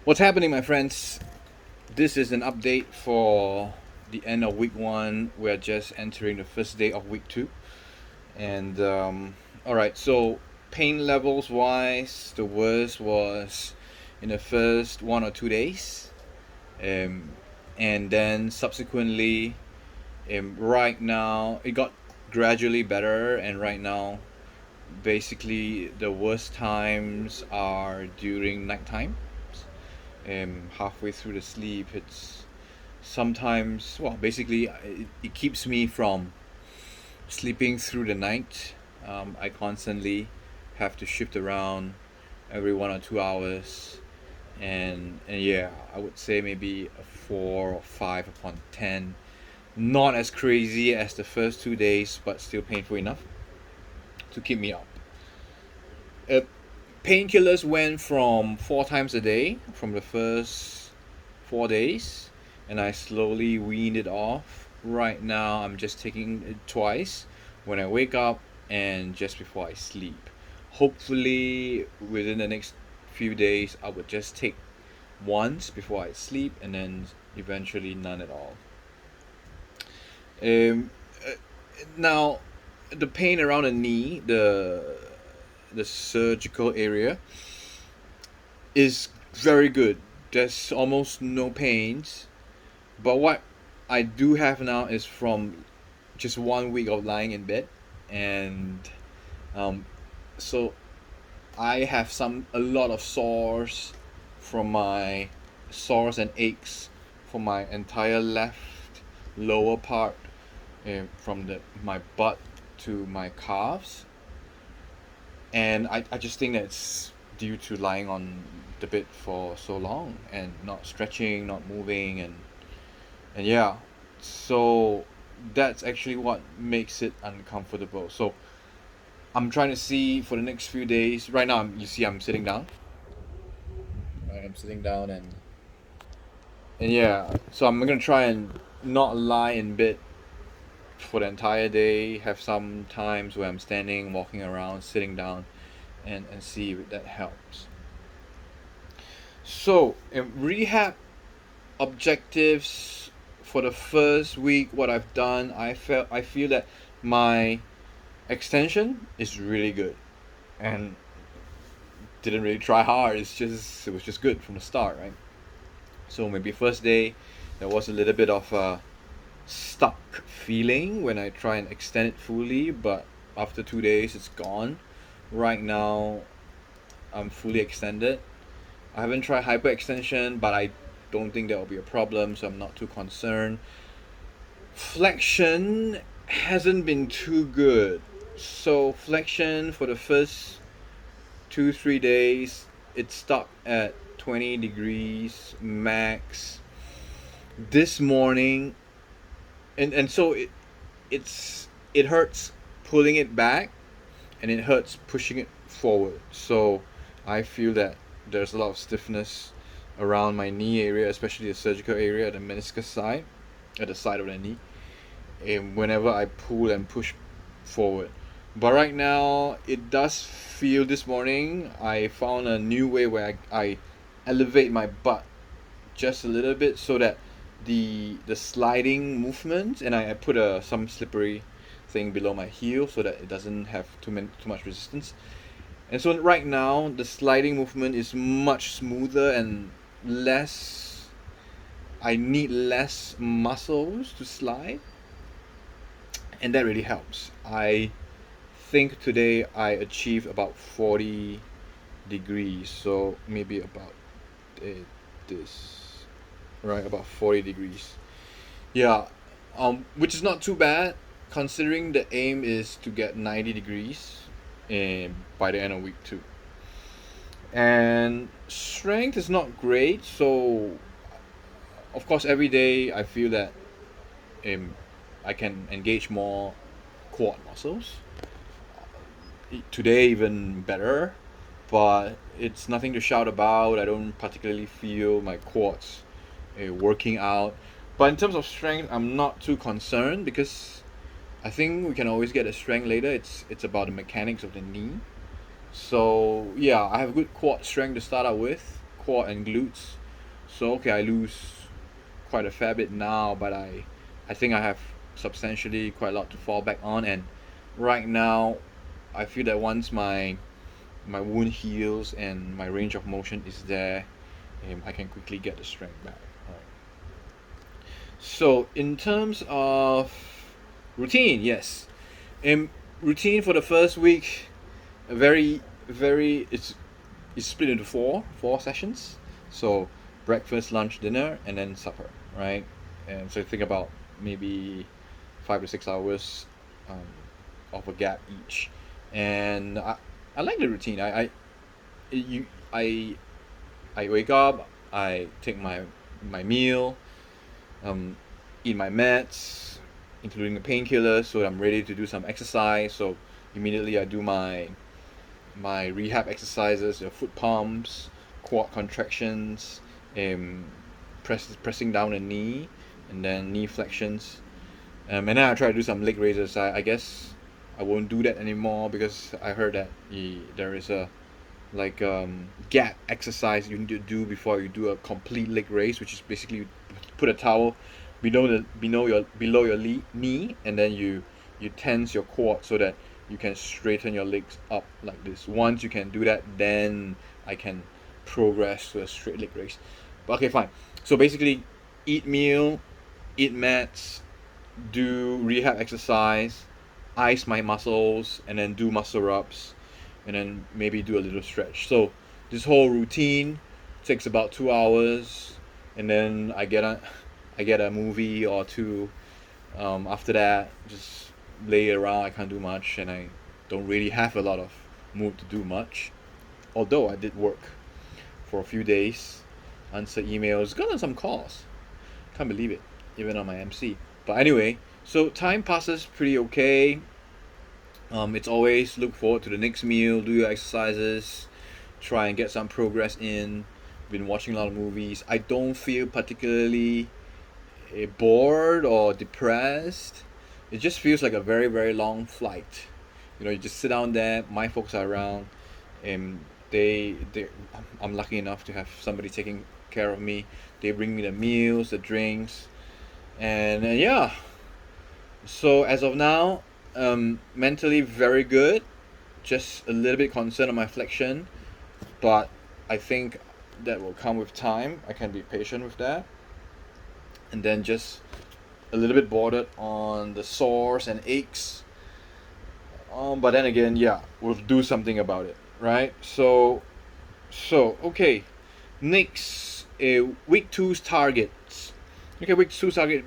What's happening, my friends? This is an update for the end of week one. We're just entering the first day of week two. And, alright, so pain levels wise, the worst was in the first 1 or 2 days. Um, and then subsequently, right now, it got gradually better. And right now, basically, the worst times are during nighttime. Halfway through the sleep, it's sometimes, well, basically it keeps me from sleeping through the night. I constantly have to shift around every 1 or 2 hours, and yeah, I would say maybe a 4 or 5 upon 10. Not as crazy as the first 2 days, but still painful enough to keep me up. uh, Painkillers went from 4 times a day from the first 4 days, and I slowly weaned it off. Right now, I'm just taking it twice when I wake up and just before I sleep. Hopefully, within the next few days, I would just take once before I sleep, and then eventually none at all. Um, uh, Now, the pain around the knee, the surgical area, is very good. There's almost no pains. But what I do have now is from just 1 week of lying in bed, and um, so I have a lot of sores and aches for my entire left lower part, from my butt to my calves, and I just think that it's due to lying on the bed for so long and not stretching, not moving, and yeah, so that's actually what makes it uncomfortable. So I'm trying to see for the next few days. Right now, you see, I'm sitting down. Right, I'm sitting down, and yeah. So I'm gonna try and not lie in bed for the entire day. Have some times where I'm standing, walking around, sitting down, and see if that helps. So in rehab objectives for the first week, what I've done, I feel that my extension is really good, and didn't really try hard. It was just good from the start, right? So maybe first day there was a little bit of a stuck feeling when I try and extend it fully, but after 2 days it's gone. Right now I'm fully extended. I haven't tried hyperextension, but I don't think that will be a problem, so I'm not too concerned. Flexion hasn't been too good. So flexion for the first 2 3 days, it stuck at 20 degrees max. This morning, and so it hurts pulling it back, and it hurts pushing it forward. So I feel that there's a lot of stiffness around my knee area, especially the surgical area, the meniscus side, at the side of the knee, and whenever I pull and push forward. But right now, it does feel. This morning, I found a new way where I elevate my butt just a little bit so that the sliding movement, and I put some slippery thing below my heel so that it doesn't have too much resistance. And so right now, the sliding movement is much smoother and less. I need less muscles to slide, and that really helps. I think today I achieved about 40 degrees, so maybe about this, right? About 40 degrees. Yeah, which is not too bad considering the aim is to get 90 degrees by the end of week two. And strength is not great, so of course every day I feel that um, I can engage more quad muscles. Today even better, but it's nothing to shout about. I don't particularly feel my quads working out. But in terms of strength, I'm not too concerned because I think we can always get the strength later. It's about the mechanics of the knee. So yeah, I have good quad strength to start out with, quad and glutes. So okay, I lose quite a fair bit now, but I think I have substantially quite a lot to fall back on. And right now, I feel that once my wound heals and my range of motion is there, I can quickly get the strength back. Right. So in terms of routine, yes, routine for the first week, very very it's split into four sessions. So breakfast, lunch, dinner, and then supper, right? And so think about maybe 5 to 6 hours um, of a gap each. And I like the routine. You I wake up, I take my meal, um, eat my meds, including the painkillers, so I'm ready to do some exercise. So immediately I do my rehab exercises, your foot pumps, quad contractions, pressing down the knee, and then knee flexions. And then I try to do some leg raises. I guess I won't do that anymore because I heard that there is a like gap exercise you need to do before you do a complete leg raise, which is basically you put a towel below your knee, and then you tense your quad so that you can straighten your legs up like this. Once you can do that, then I can progress to a straight leg raise. But okay, fine. So basically, eat meal, eat mats, do rehab exercise, ice my muscles, and then do muscle ups, and then maybe do a little stretch. So this whole routine takes about 2 hours, and then I get a movie or two. After that, just lay around. I can't do much, and I don't really have a lot of mood to do much. Although I did work for a few days, answer emails, got on some calls. Can't believe it, even on my MC. But anyway, so time passes pretty okay. It's always look forward to the next meal, do your exercises, try and get some progress in. Been watching a lot of movies. I don't feel particularly bored or depressed. It just feels like a very very long flight. You just sit down there. My folks are around, and they I'm lucky enough to have somebody taking care of me. They bring me the meals, the drinks, and yeah. So as of now, mentally very good. Just a little bit concerned on my flexion, but I think that will come with time. I can be patient with that, and then just a little bit bothered on the sores and aches. But then again, yeah, we'll do something about it, right? So okay, next, week two's targets. Okay, week two's target.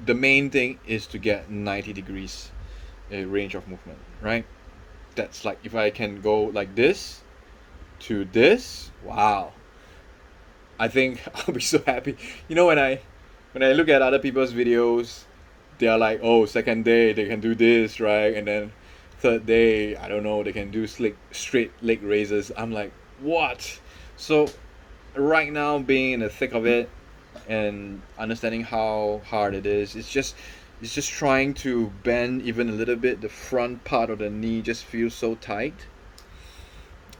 The main thing is to get 90 degrees range of movement, right? That's like if I can go like this to this, wow. I think I'll be so happy. When I look at other people's videos, they are like, oh, second day they can do this, right? And then third day, I don't know, they can do straight leg raises. I'm like, what? So right now, being in the thick of it and understanding how hard it is, it's just trying to bend even a little bit. The front part of the knee just feels so tight.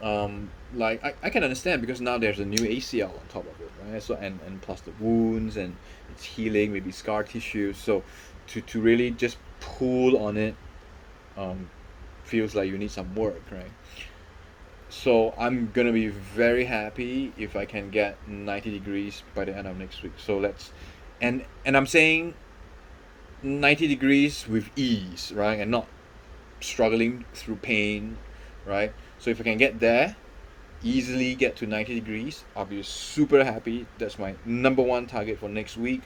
Like I can understand because now there's a new ACL on top of it, right? So and plus the wounds and it's healing, maybe scar tissue. So to really just pull on it, um, feels like you need some work, right? So I'm gonna be very happy if I can get 90 degrees by the end of next week. So and I'm saying 90 degrees with ease, right? And not struggling through pain, right? So if I can get there, easily get to 90 degrees, I'll be super happy. That's my number one target for next week.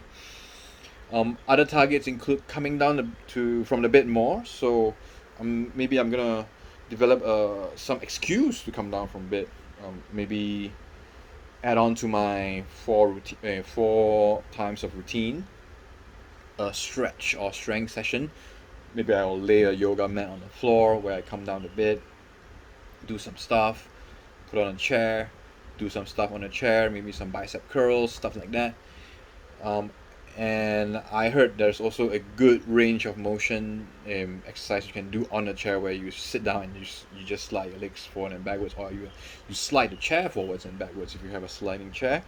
Other targets include coming down from the bed more. So maybe I'm gonna develop some excuse to come down from bed. Maybe add on to my four times of routine, a stretch or strength session. Maybe I'll lay a yoga mat on the floor where I come down the bed, do some stuff, put on a chair, do some stuff on a chair, maybe some bicep curls, stuff like that. Um, And I heard there's also a good range of motion exercise you can do on a chair, where you sit down and you just slide your legs forward and backwards, or you slide the chair forwards and backwards if you have a sliding chair.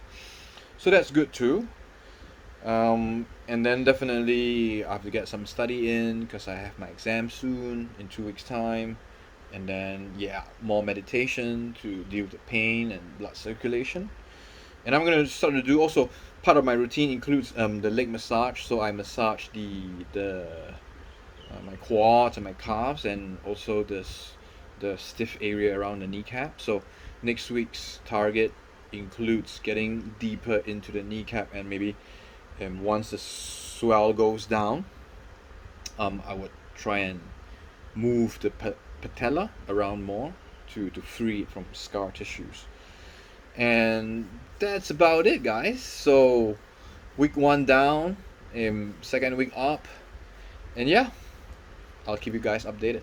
So that's good too. And then definitely I have to get some study in because I have my exam soon in 2 weeks time. And then yeah, more meditation to deal with the pain and blood circulation. And I'm gonna start to do also, part of my routine includes the leg massage. So I massage the my quads and my calves, and also the stiff area around the kneecap. So next week's target includes getting deeper into the kneecap, and maybe once the swell goes down, I would try and move the patella around more to free it from scar tissues. And that's about it, guys. So week one down, second week up, and yeah, I'll keep you guys updated.